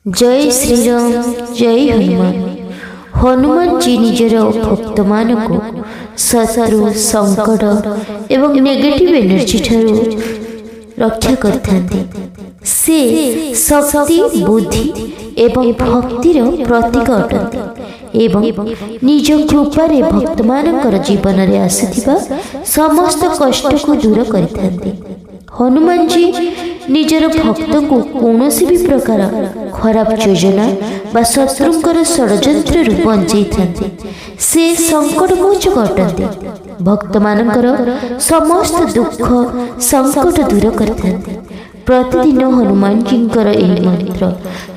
जय श्री राम जय हनुमान। हनुमान जी निजर भक्त मान को शत्रु संकट एवं नेगेटिव एनर्जी ठारू रक्षा करथांती। से शक्ति बुद्धि एवं भक्तिर प्रतीक अटंती एवं निज कृपारे भक्त मानकर जीवन रे आसुथिबा समस्त कष्ट को दूर करथांती। हनुमान जी निजर भक्त को कौनसी भी प्रकार खराब योजना बा शत्रुंकर षड्यंत्र बंचाई थांती। से संकट मोचक अटंती। भक्त मानकर समस्त दुख संकट दूर करथांती। प्रतिदिन हनुमान जींकर एही मंत्र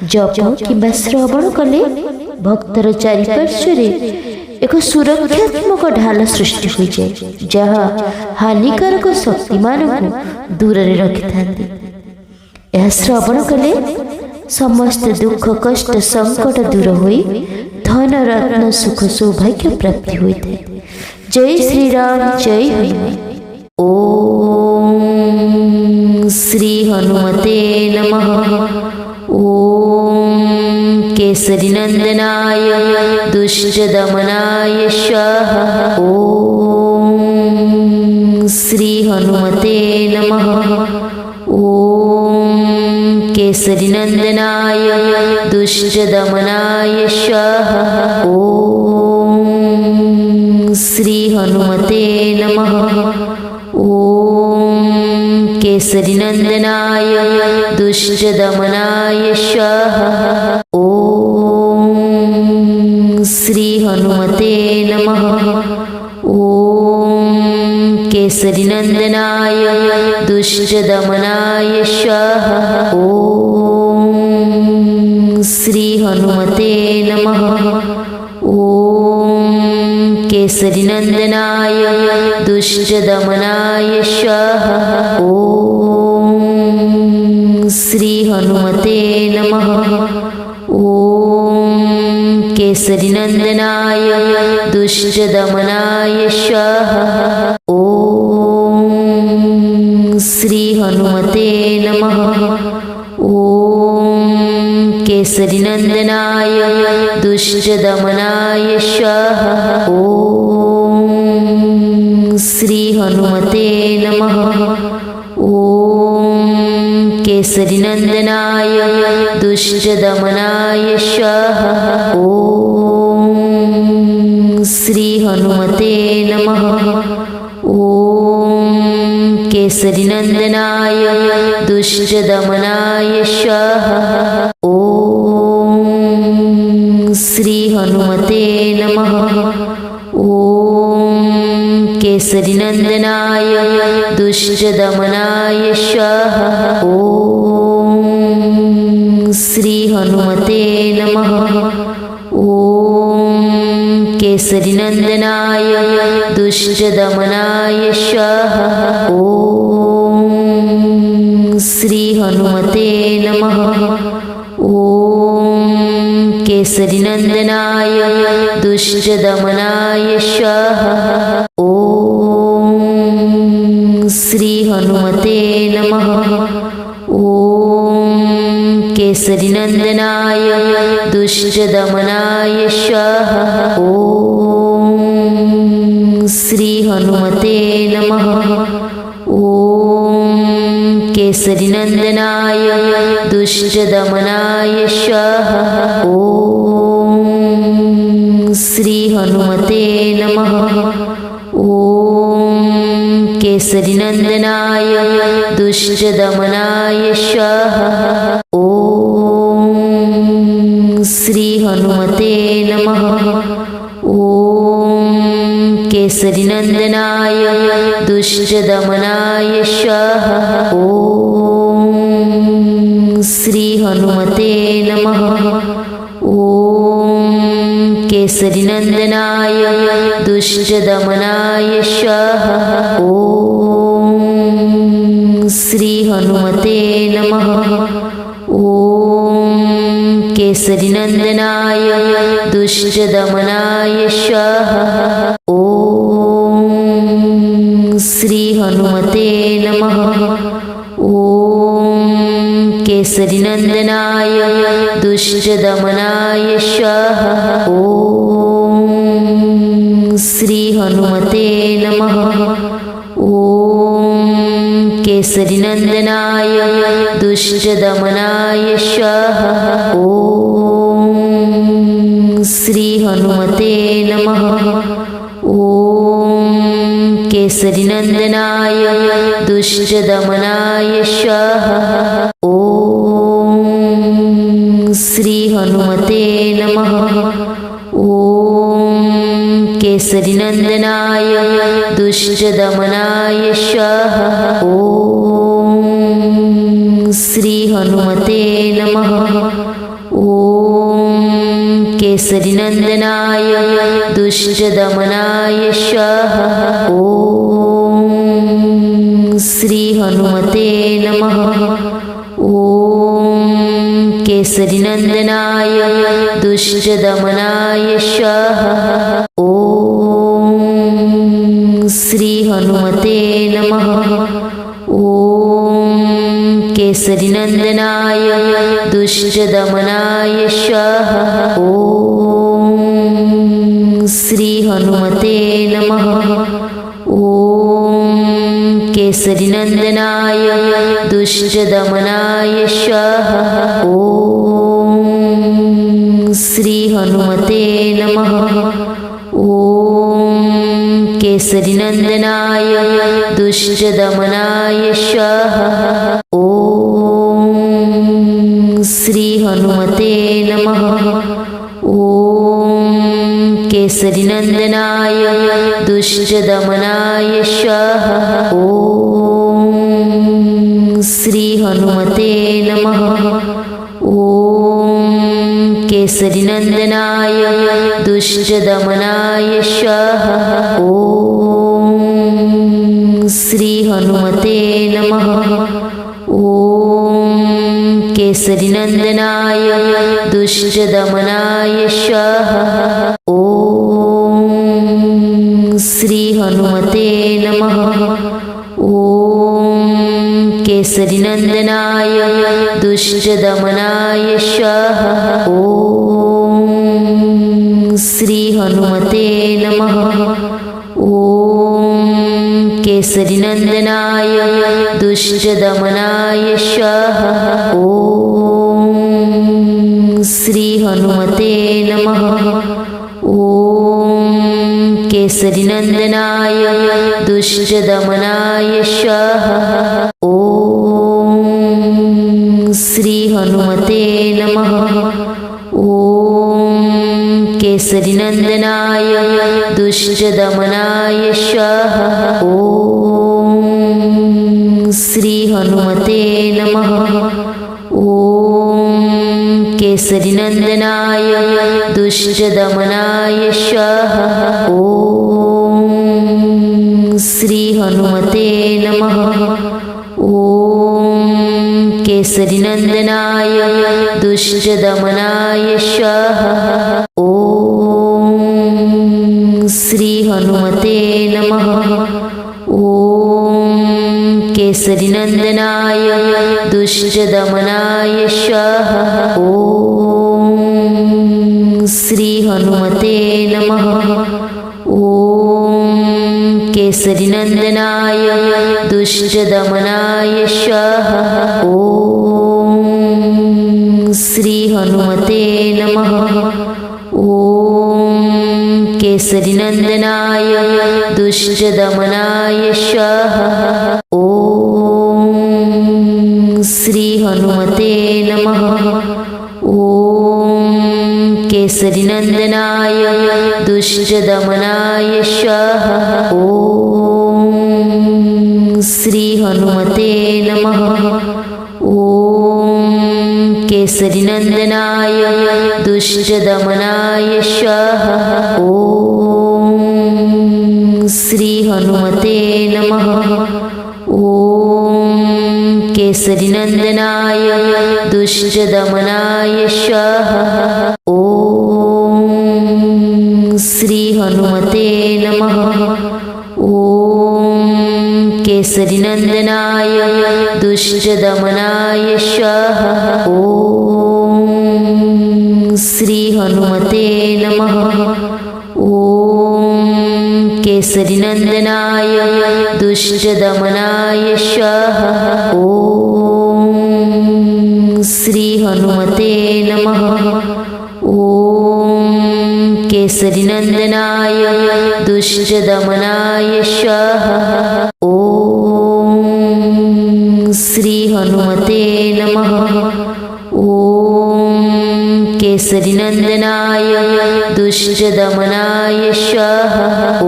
जप किंबा श्रवण कले भक्तर चारिपार्श्वरे एक सुरक्षात्मक ढाल सृष्टि हो जाए, जहाँ हानिकारक शक्ति को दूर रखि थांती। यह श्रवण कले समस्त दुख कष्ट संकट दूर होई धन रत्न सुख सौभाग्य प्राप्ति होइते। जय श्री राम जय हनुमान। ओम श्री हनुमते नमः। ओम केसरी नंदनाय दुष्ट दमनाय स्वाहा। ओम श्री हनुमते नमः। ओम केसरी नंदनाय दुष्ट दमनाय स्वाहा। ओम श्री हनुमते नमः। ओम केसरी नंदनाय दुष्ट दमनाय स्वाहा। ओम श्री हनुमते नमः। ओम केसरी नंदनाय दुष्ट दमनाय स्वाहा। ओम श्री हनुमते नमः। ओम केसरी नंदनाय दुष्ट दमनाय स्वाहा। ओम श्री हनुमते नमः। ओम केसरी नंदनाय दुष्ट दमनाय स्वाहा। ओम श्री हनुमते नमः। ओम केसरी नंदनाय दुष्ट दमनाय स्वाहा। ओम श्री हनुमते नमः। ओम केसरी नंदनाय दुष्ट दमनाय स्वाहा। ओम श्री हनुमते नमः। ओम केसरी नंदनाय दुष्ट दमनाय स्वाहा। ओम श्री हनुमते नमः। ओम केसरी नंदनाय दुष्ट दमनाय स्वाहा। ओम श्री हनुमते नमः। ओम केसरी नंदनाय दुष्ट दमनाय स्वाहा। ओम श्री हनुमते नमः। ओम केसरी नंदनाय दुष्ट दमनाय स्वाहा। ओम श्री हनुमते नमः। ओम केसरी नंदनाय दुष्ट दमनाय स्वाहा। ओम श्री हनुमते नमः। ओम केसरी नंदनाय दुष्ट दमनाय स्वाहा। ओम श्री हनुमते नमः। ओम केसरी नंदनाय दुष्ट दमनाय स्वाहा। ओम श्री हनुमते नमः। ओम केसरी नंदनाय दुष्ट दमनाय स्वाहा। ओम श्री हनुमते नमः। ओम केसरी नंदनाय दुष्ट दमनाय स्वाहा। ओम श्री हनुमते नमः। ओम केसरी नंदनाय दुष्ट दमनाय स्वाहा। ओम श्री हनुमते नमः। ओम केसरी नंदनाय दुष्टदमनाय स्वाहा। ॐ श्री हनुमते नमः। ॐ केसरीनन्दनाय दुष्टदमनाय स्वाहा। ॐ श्री हनुमते नमः। ॐ केसरीनन्दनाय दुष्टदमनाय स्वाहा। ॐ श्री हनुमते नमः। ॐ केसरीनन्दनाय दुष्टदमनाय स्वाहा। ॐ श्री हनुमते नमः। ॐ केसरीनन्दनाय दुष्टदमनाय स्वाहा। ॐ श्री हनुमते नमः। ॐ केसरीनन्दनाय दुष्टदमनाय स्वाहा। ॐ श्री हनुमते नमः। ॐ केसरीनन्दनाय दुष्टदमनाय स्वाहा। ॐ श्री हनुमते नमः। ॐ केसरीनन्दनाय दुष्टदमनाय स्वाहा। ॐ श्री हनुमते नमः। ॐ केसरीनन्दनाय दुष्टदमनाय स्वाहा। ॐ श्री हनुमते नमः। ॐ केसरीनन्दनाय दुष्टदमनाय स्वाहा। ॐ श्री हनुमते नमः। ॐ केसरीनन्दनाय दुष्टदमनाय स्वाहा। ॐ श्री हनुमते नमः। ॐ केसरीनन्दनाय दुष्टदमनाय स्वाहा। ॐ श्री हनुमते नमः। ॐ केसरीनन्दनाय दुष्टदमनाय स्वाहा। ॐ श्री हनुमते नमः। ॐ केसरीनन्दनाय दुष्टदमनाय स्वाहा। ॐ श्री हनुमते नमः। ॐ केसरीनन्दनाय दुष्टदमनाय स्वाहा। ॐ श्री हनुमते नमः। ॐ केसरीनन्दनाय दुष्टदमनाय स्वाहा। ॐ श्री हनुमते नमः। ॐ केसरीनन्दनाय दुष्टदमनाय स्वाहा। ॐ श्री हनुमते नमः। ॐ केसरीनन्दनाय दुष्टदमनाय स्वाहा। ॐ श्री हनुमते नमः। ॐ केसरीनन्दनाय दुष्टदमनाय स्वाहा। ॐ श्री हनुमते नमः। ॐ केसरीनन्दनाय दुष्टदमनाय स्वाहा। ॐ श्री हनुमते नमः। ॐ केसरीनन्दनाय दुष्टदमनाय स्वाहा। ॐ श्री हनुमते नमः। ॐ केसरीनन्दनाय दुष्टदमनाय स्वाहा। ॐ श्री हनुमते नमः। ॐ केसरीनन्दनाय दुष्टदमनाय स्वाहा। ॐ श्री हनुमते नमः। ॐ केसरीनन्दनाय दुष्टदमनाय स्वाहा। ॐ श्री हनुमते नमः। ॐ केसरीनन्दनाय दुष्टदमनाय स्वाहा। ॐ हनुमते नमः। ॐ केसरीनन्दनाय दुष्टदमनाय स्वाहा। ॐ श्री हनुमते नमः। ॐ केसरीनन्दनाय दुष्टदमनाय स्वाहा। ॐ श्री हनुमते नमः। ॐ केसरीनन्दनाय दुष्टदमनाय स्वाहा। ॐ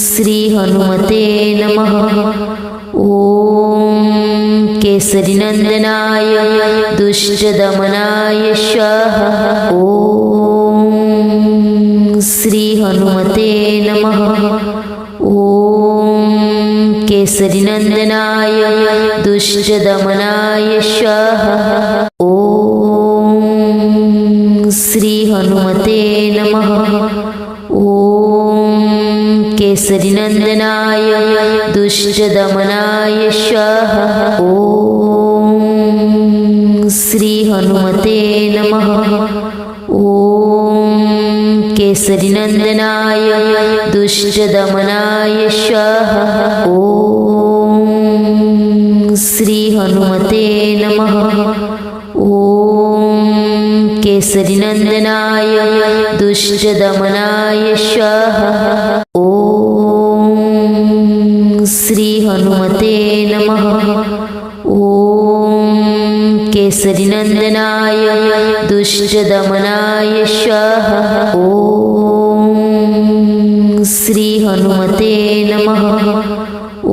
श्री हनुमते नमः। ॐ केसरीनन्दनाय दुष्टदमनाय स्वाहा। ॐ श्री हनुमते नमः। ॐ केसरीनन्दनाय दुष्टदमनाय स्वाहा। ॐ श्री हनुमते नमः। ॐ केसरीनन्दनाय दुष्टदमनाय स्वाहा। ॐ श्री हनुमते नमः। ॐ केसरीनन्दनाय दुष्टदमनाय स्वाहा। ॐ श्री हनुमते नमः। ॐ केसरीनन्दनाय दुष्टदमनाय स्वाहा। ॐ श्री हनुमते नमः। ॐ केसरीनन्दनाय दुष्टदमनाय स्वाहा। ॐ श्री हनुमते नमः। ॐ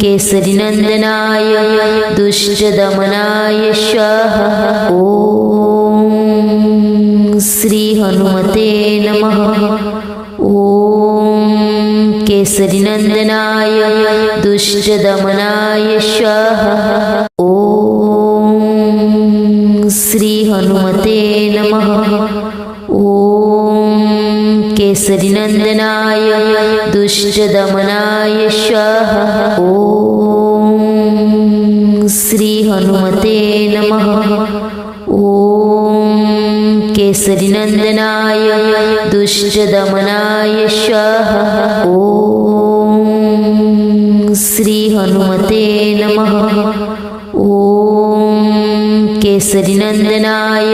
केसरीनन्दनाय दुष्टदमनाय स्वाहा। ॐ श्री हनुमते नमः। ॐ केसरीनन्दनाय दुष्टदमनाय स्वाहा। ॐ श्री हनुमते नमः। ॐ केसरीनन्दनाय दुष्टदमनाय स्वाहा। ॐ श्री हनुमते नमः। ॐ केसरीनन्दनाय दुष्टदमनाय स्वाहा। ॐ श्री हनुमते नमः। ॐ केसरीनन्दनाय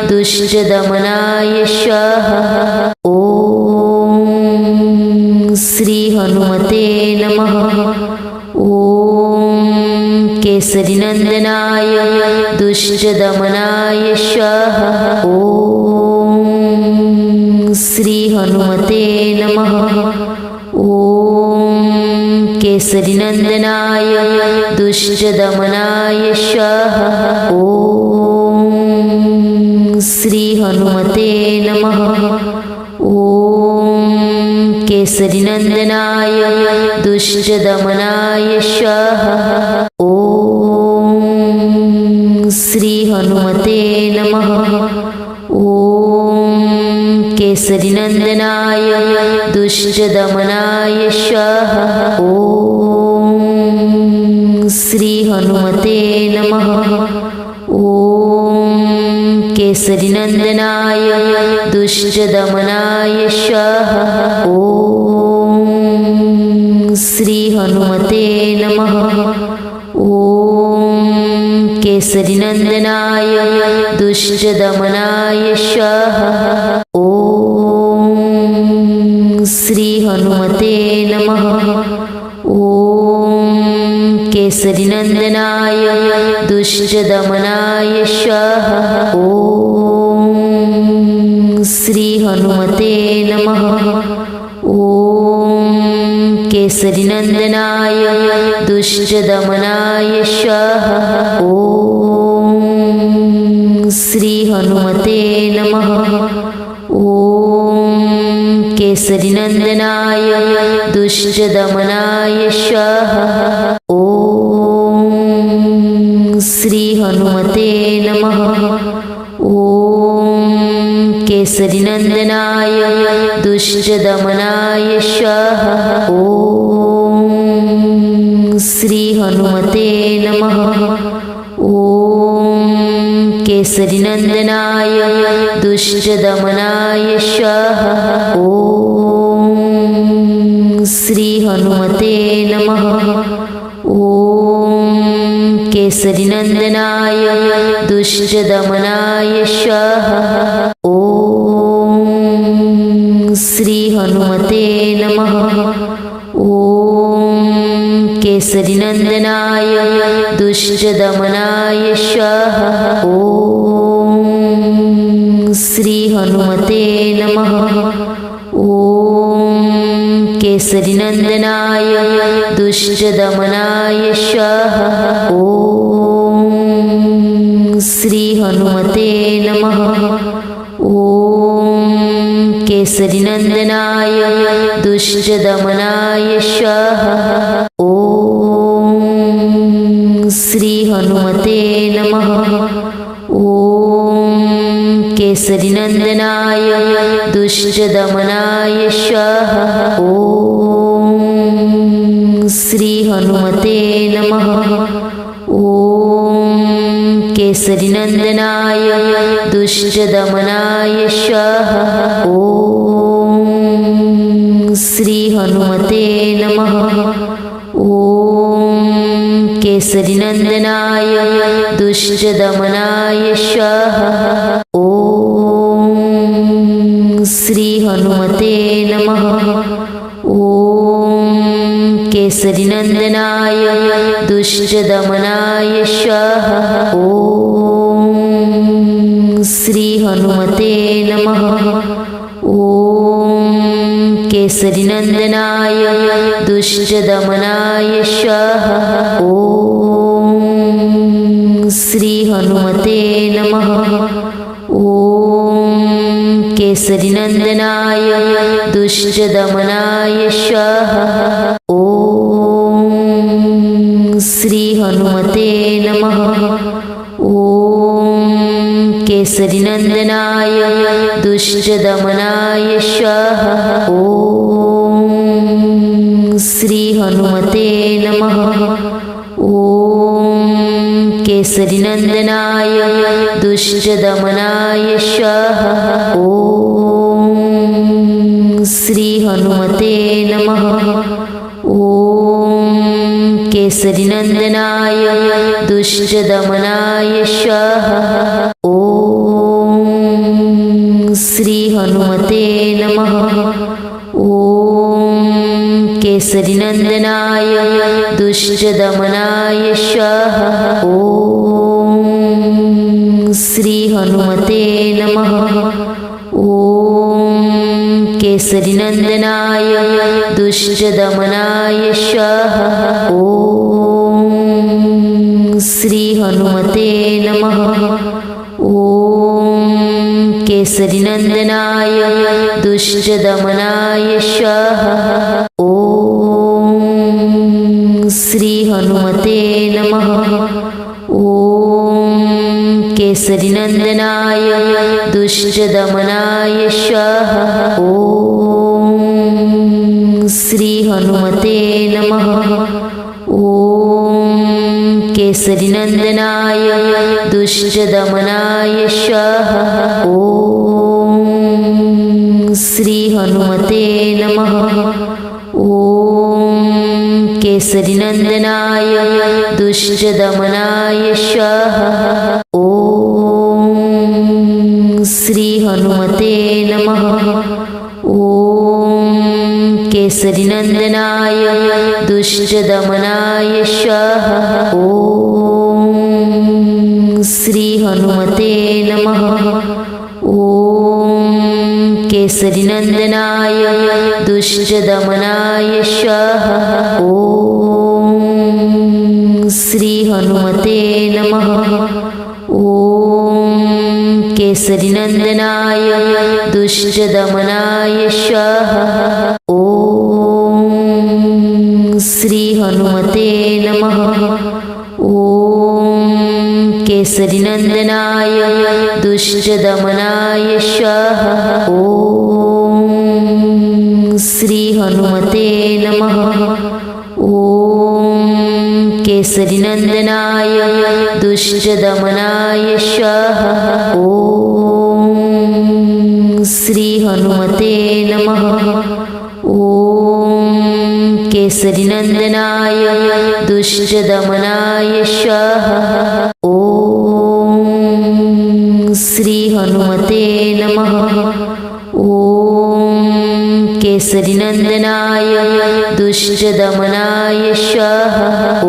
दुष्टदमनाय स्वाहा। ॐ श्री हनुमते नमः। ॐ केसरीनन्दनाय दुष्टदमनाय स्वाहा। ॐ श्री हनुमते नमः। ॐ केसरीनन्दनाय दुष्टदमनाय स्वाहा। ॐ श्री हनुमते नमः। ॐ केसरीनन्दनाय दुष्टदमनाय स्वाहा। ॐ श्री हनुमते नमः। ॐ केसरीनन्दनाय दुष्टदमनाय स्वाहा। ॐ श्री हनुमते नमः। ॐ केसरीनन्दनाय दुष्टदमनाय स्वाहा। ॐ श्री हनुमते नमः। ॐ केसरीनन्दनाय दुष्टदमनाय स्वाहा। ॐ श्री हनुमते नमः। ॐ केसरीनन्दनाय दुष्टदमनाय स्वाहा। ॐ श्री हनुमते नमः। ॐ केसरीनन्दनाय दुष्टदमनाय स्वाहा। ॐ श्री हनुमते नमः। ॐ केसरीनन्दनाय दुष्टदमनाय स्वाहा। ॐ श्री हनुमते नमः। ॐ केसरीनन्दनाय दुष्टदमनाय स्वाहा। ॐ श्री हनुमते नमः। ॐ केसरीनन्दनाय दुष्टदमनाय स्वाहा। ॐ श्री हनुमते नमः। ॐ केसरीनन्दनाय दुष्टदमनाय स्वाहा। ॐ श्री हनुमते नमः। ॐ केसरीनन्दनाय दुष्टदमनाय स्वाहा। ॐ श्री हनुमते नमः। ॐ केसरीनन्दनाय दुष्टदमनाय स्वाहा। ॐ श्री हनुमते नमः। ॐ केसरीनन्दनाय दुष्टदमनाय स्वाहा। ॐ श्री हनुमते नमः। ॐ केसरीनन्दनाय दुष्टदमनाय स्वाहा। ॐ श्री हनुमते नमः। ॐ केसरीनन्दनाय दुष्टदमनाय स्वाहा। ॐ श्री हनुमते नमः। ॐ केसरीनन्दनाय दुष्टदमनाय स्वाहा। ॐ श्री हनुमते नमः। ॐ केसरीनन्दनाय दुष्टदमनाय स्वाहा। ॐ श्री हनुमते नमः। ॐ केसरीनन्दनाय दुष्टदमनाय स्वाहा। ॐ श्री हनुमते नमः। ॐ केसरीनन्दनाय दुष्टदमनाय स्वाहा। ॐ श्री हनुमते नमः। ॐ केसरीनन्दनाय दुष्टदमनाय स्वाहा। ॐ श्री हनुमते नमः। ॐ केसरीनन्दनाय दुष्टदमनाय स्वाहा। ॐ श्री हनुमते नमः। ॐ केसरीनन्दनाय दुष्टदमनाय स्वाहा। ॐ श्री हनुमते नमः। ॐ केसरीनन्दनाय दुष्टदमनाय स्वाहा। ॐ श्री हनुमते नमः। ॐ केसरीनन्दनाय दुष्टदमनाय स्वाहा। ॐ श्री हनुमते नमः। ॐ केसरीनन्दनाय दुष्टदमनाय स्वाहा। ॐ श्री हनुमते नमः। ॐ केसरीनन्दनाय दुष्टदमनाय स्वाहा। ॐ श्री हनुमते नमः। ॐ केसरीनन्दनाय दुष्टदमनाय स्वाहा। ॐ श्री हनुमते नमः। ॐ केसरीनन्दनाय दुष्टदमनाय स्वाहा। ॐ श्री हनुमते नमः। ॐ केसरीनन्दनाय दुष्टदमनाय स्वाहा। ॐ श्री हनुमते नमः। ॐ केसरीनन्दनाय दुष्टदमनाय स्वाहा। ॐ श्री हनुमते नमः। ॐ केसरीनन्दनाय दुष्टदमनाय स्वाहा। ॐ श्री हनुमते नमः। ॐ केसरीनन्दनाय दुष्टदमनाय स्वाहा। ॐ श्री हनुमते नमः। ॐ केसरीनन्दनाय दुष्टदमनाय स्वाहा। ॐ श्री हनुमते नमः। ॐ केसरीनन्दनाय दुष्टदमनाय स्वाहा। ॐ श्री हनुमते नमः। ॐ केसरीनन्दनाय दुष्टदमनाय स्वाहा। ॐ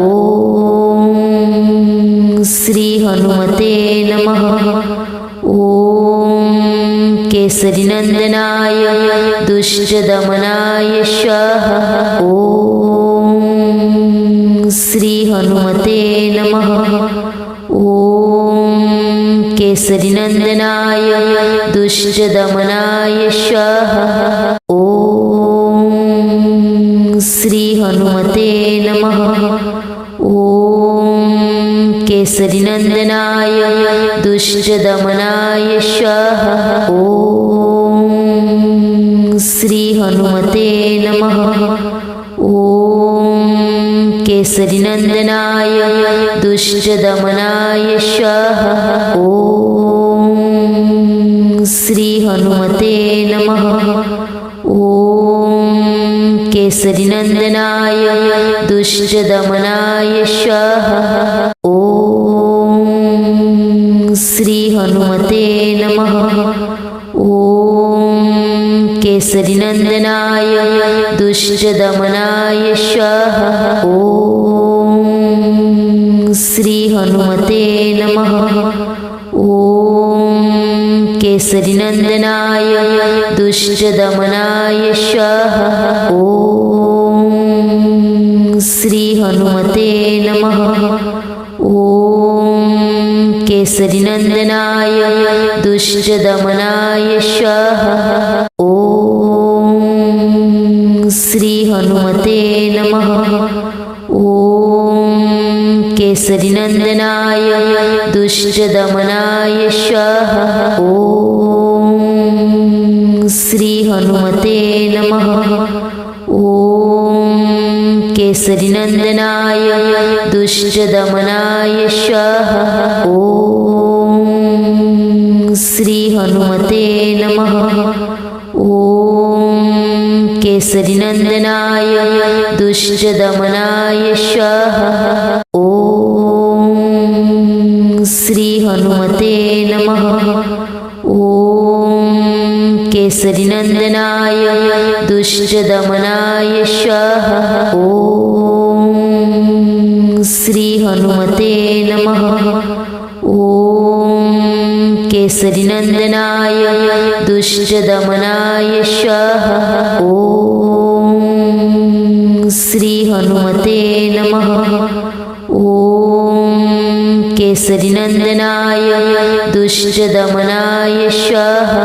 श्री हनुमते नमः। ॐ केसरीनन्दनाय दुष्टदमनाय स्वाहा। ॐ श्री हनुमते नमः। ॐ केसरीनन्दनाय दुष्टदमनाय स्वाहा। ॐ श्री हनुमते नमः। ॐ केसरीनन्दनाय दुष्टदमनाय स्वाहा। ॐ श्री हनुमते नमः। ॐ केसरीनन्दनाय दुष्टदमनाय स्वाहा। ॐ श्री हनुमते नमः। ॐ केसरीनन्दनाय दुष्टदमनाय स्वाहा। ॐ श्री हनुमते नमः। ॐ केसरीनन्दनाय दुष्टदमनाय स्वाहा। ॐ श्री हनुमते नमः। ॐ केसरीनन्दनाय दुष्टदमनाय स्वाहा। ॐ श्री हनुमते नमः। ॐ केसरीनन्दनाय दुष्टदमनाय स्वाहा। ॐ श्री हनुमते नमः। ॐ केसरीनन्दनाय दुष्टदमनाय स्वाहा। ॐ श्री हनुमते नमः। ॐ केसरीनन्दनाय दुष्टदमनाय स्वाहा। ॐ श्री हनुमते नमः। ॐ केसरीनन्दनाय दुष्टदमनाय स्वाहा। ॐ श्री हनुमते नमः। ॐ केसरीनन्दनाय दुष्टदमनाय स्वाहा। ॐ श्री हनुमते नमः। ॐ केसरीनन्दनाय दुष्टदमनाय स्वाहा। ॐ श्री हनुमते नमः। ॐ केसरीनन्दनाय दुष्टदमनाय स्वाहा।